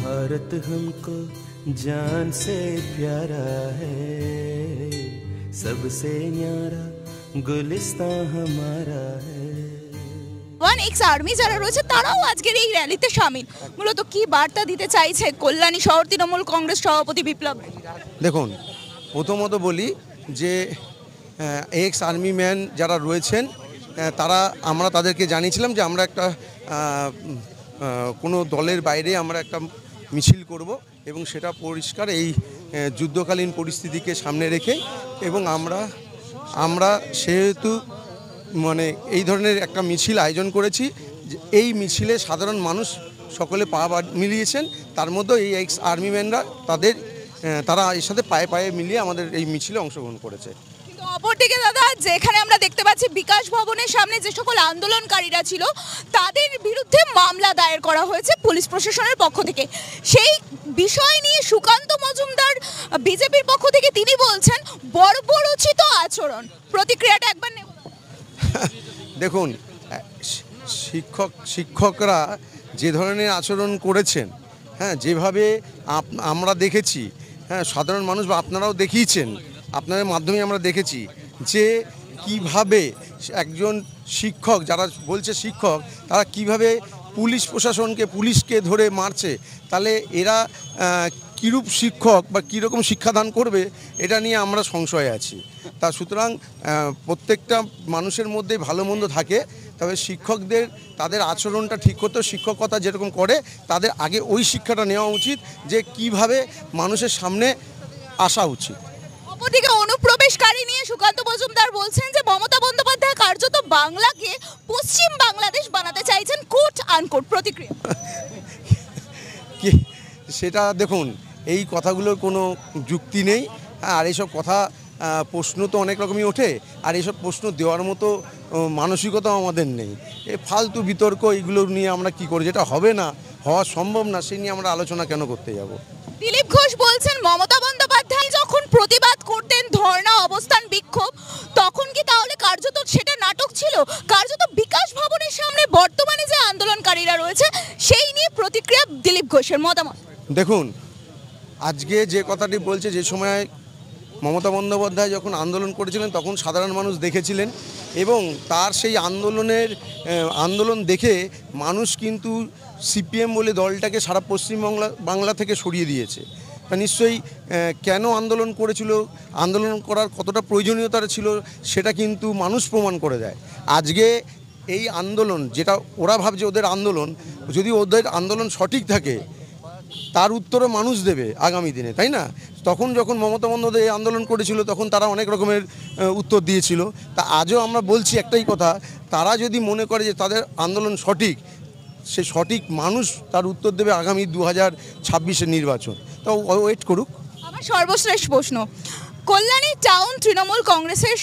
भारत हमको जान से प्यारा है, सबसे न्यारा गुलिस्तान हमारा है। ওয়ান এক্স আর্মি যারা রয়েছে তারাও আজকের এই র্যালিতে শামিল। মূলত কি বার্তা দিতে চাইছে কল্যাণী শহর তৃণমূল কংগ্রেস সভাপতি বিপ্লব? দেখুন, প্রথমত বলি যে এক্স আর্মি ম্যান যারা রয়েছেন আমরা তাদেরকে জানিয়েছিলাম যে আমরা একটা কোনো দলের বাইরে আমরা একটা মিছিল করব এবং সেটা পরিষ্কার এই যুদ্ধকালীন পরিস্থিতিকে সামনে রেখে, এবং আমরা সেহেতু মানে এই ধরনের একটা মিছিল আয়োজন করেছি। এই মিছিলে সাধারণ মানুষ সকলে পা মিলিয়েছেন, তার মধ্যে এই এক্স আর্মি ম্যানরা তারা এর সাথে পায়ে পায়ে মিলিয়ে আমাদের এই মিছিলে অংশগ্রহণ করেছে। অপরদিকে দাদা, যেখানে আমরা দেখতে পাচ্ছি বিকাশ ভবনের সামনে যে সকল আন্দোলনকারীরা ছিল তাদের বিরুদ্ধে মামলা দায়ের করা হয়েছে পুলিশ প্রশাসনের পক্ষ থেকে। সেই বিষয় নিয়ে সুকান্ত মজুমদার বিজেপির পক্ষ থেকে তিনি বলছেন বর্বরোচিত আচরণ। প্রতিক্রিয়াটা একবার নেব। দেখুন, শিক্ষকরা যে ধরনের আচরণ করেছেন, হ্যাঁ, যেভাবে আমরা দেখেছি, হ্যাঁ, সাধারণ মানুষ বা আপনারাও দেখিয়েছেন, আপনাদের মাধ্যমে আমরা দেখেছি যে কিভাবে একজন শিক্ষক, যারা বলছে শিক্ষক, তারা কিভাবে পুলিশ প্রশাসনকে, পুলিশকে ধরে মারছে। তাহলে এরা কীরূপ শিক্ষক বা কীরকম শিক্ষাদান করবে এটা নিয়ে আমরা সংশয়ে আছি। তা সুতরাং প্রত্যেকটা মানুষের মধ্যে ভালো মন্দ থাকে, তবে শিক্ষকদের তাদের আচরণটা ঠিক করতে, শিক্ষকতা যেরকম করে তাদের আগে ওই শিক্ষাটা নেওয়া উচিত যে কিভাবে মানুষের সামনে আসা উচিত। অপরদিকে অনুপ্রবেশকারী নিয়ে সুকান্ত মজুমদার বলছেন যে মমতা বন্দ্যোপাধ্যায় কার্যত বাংলাকে পশ্চিম বাংলাদেশ বানাতে চাইছেন, কোট আনকোট। প্রতিক্রিয়া? সেটা দেখুন, এই কথাগুলোর কোনো যুক্তি নেই। আর এইসব কথা প্রশ্ন তো অনেক রকমই ওঠে, আর এইসব প্রশ্ন দেওয়ার মতো মানসিকতাও আমাদের নেই। এই ফালতু বিতর্ক এইগুলো নিয়ে আমরা কি করি, যেটা হবে না, হওয়া সম্ভব না, সেই নিয়ে আমরা আলোচনা কেন করতে যাব? দিলীপ ঘোষ বলছেন মমতা বন্দ্যোপাধ্যায় যখন প্রতিবাদ করতেন, ধর্ণা, অবস্থান, বিক্ষোভ, তখন কি তাহলে কার্যত সেটা নাটক ছিল? কার্যত বিকাশ ভবনের সামনে বর্তমানে যে আন্দোলনকারীরা রয়েছে সেই নিয়ে প্রতিক্রিয়া দিলীপ ঘোষের মতামত। দেখুন, আজকে যে কথাটি বলছে, যে সময় মমতা বন্দ্যোপাধ্যায় যখন আন্দোলন করেছিলেন তখন সাধারণ মানুষ দেখেছিলেন, এবং তার সেই আন্দোলন দেখে মানুষ কিন্তু সিপিএম বলে দলটাকে সারা বাংলা থেকে সরিয়ে দিয়েছে। তা নিশ্চয়ই কেন আন্দোলন করেছিল, আন্দোলন করার কতটা প্রয়োজনীয়তা ছিল, সেটা কিন্তু মানুষ প্রমাণ করে দেয়। আজকে এই আন্দোলন, যেটা ওরা ভাবছে ওদের আন্দোলন, যদি ওদের আন্দোলন সঠিক থাকে তার উত্তরও মানুষ দেবে আগামী দিনে, তাই না? তখন যখন মমতা বন্দ্যোপাধ্যায় আন্দোলন করেছিল তখন তারা অনেক রকমের উত্তর দিয়েছিল। তা আজও আমরা বলছি একটাই কথা, তারা যদি মনে করে যে তাদের আন্দোলন সঠিক, সে সঠিক মানুষ তার উত্তর দেবে আগামী 2026-এর নির্বাচন। তো ওয়েট করুক। আমার সর্বশেষ প্রশ্ন, কল্যাণী টাউন তৃণমূল কংগ্রেসের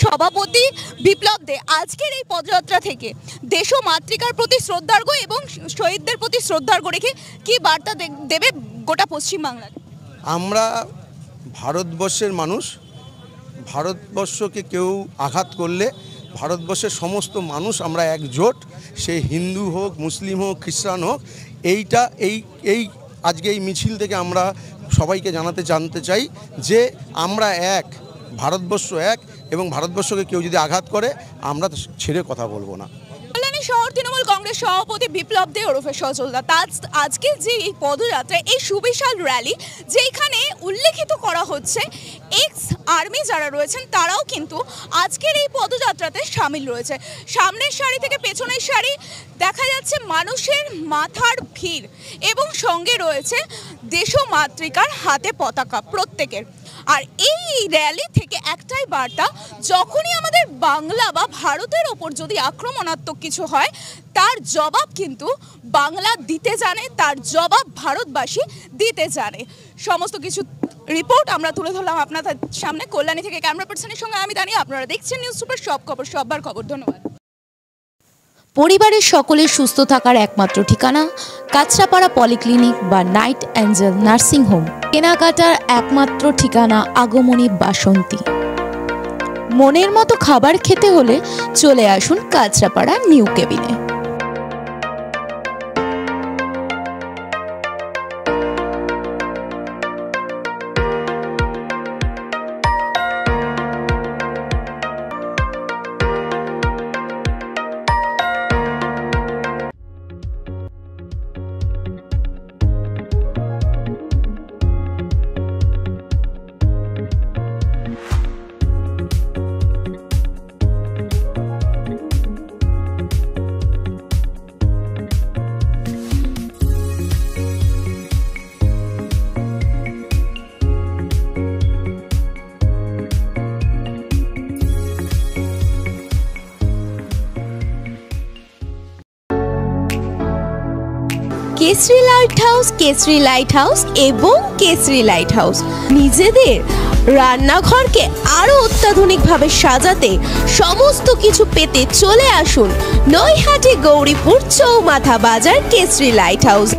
সভাপতি বিপ্লব দে আজকের এই পদযাত্রা থেকে দেশ ও মাতৃকার প্রতি শ্রদ্ধার্ঘ্য এবং শহীদদের প্রতি শ্রদ্ধার্ঘ্য রেখে কি বার্তা দেবে গোটা পশ্চিমবাংলাকে? আমরা ভারতবর্ষের মানুষ, ভারতবর্ষকে কেউ আঘাত করলে ভারতবর্ষের সমস্ত মানুষ আমরা একজোট, সে হিন্দু হোক, মুসলিম হোক, খ্রিস্টান হোক। এই আজকে এই মিছিল থেকে আমরা সবাইকে জানতে চাই যে আমরা এক, ভারতবর্ষ এক, এবং ভারতবর্ষকে কেউ যদি আঘাত করে আমরা ছেড়ে কথা বলবো না। কল্যাণী শহর তৃণমূল কংগ্রেস সভাপতি বিপ্লব দে ওরফে সজলদা, আজকে যে এই পদযাত্রা, এই সুবিশাল র্যালি যেখানে উল্লেখিত করা হচ্ছে এক্স আর্মি যারা রয়েছেন তারাও কিন্তু আজকের এই পদযাত্রাতে সামিল রয়েছে। সামনের সারি থেকে পেছনের সারি দেখা যাচ্ছে মানুষের মাথার ভিড়, এবং সঙ্গে রয়েছে দেশ ও মাতৃকার হাতে পতাকা প্রত্যেকের। আর এই র্যালি থেকে একটাই বার্তা, যখনই আমাদের বাংলা বা ভারতের ওপর যদি আক্রমণাত্মক কিছু হয় তার জবাব কিন্তু বাংলা দিতে জানে, তার জবাব ভারতবাসী দিতে জানে। সমস্ত কিছু রিপোর্ট আমরা তুলে ধরলাম আপনাদের সামনে। কল্যাণী থেকে ক্যামেরা পার্সনের সঙ্গে আমি দাঁড়িয়ে, আপনারা দেখছেন নিউজ সুপার, সব খবর সবার খবর। ধন্যবাদ। পরিবারের সকলের সুস্থ থাকার একমাত্র ঠিকানা কাঁচরাপাড়া পলিক্লিনিক বা নাইট অ্যাঞ্জেল নার্সিং হোম। কেনাকাটার একমাত্র ঠিকানা আগমনী বাসন্তী। মনের মতো খাবার খেতে হলে চলে আসুন কাঁচরাপাড়া নিউ কেবিনে। Kesari light house, Kesari light house এবং কেসরি লাইট হাউস নিজেদের রান্নাঘরকে আরো অত্যাধুনিকভাবে সাজাতে সমস্ত কিছু পেতে চলে আসুন নৈহাটি গৌরীপুর চৌমাথা বাজার কেসরি লাইট হাউস।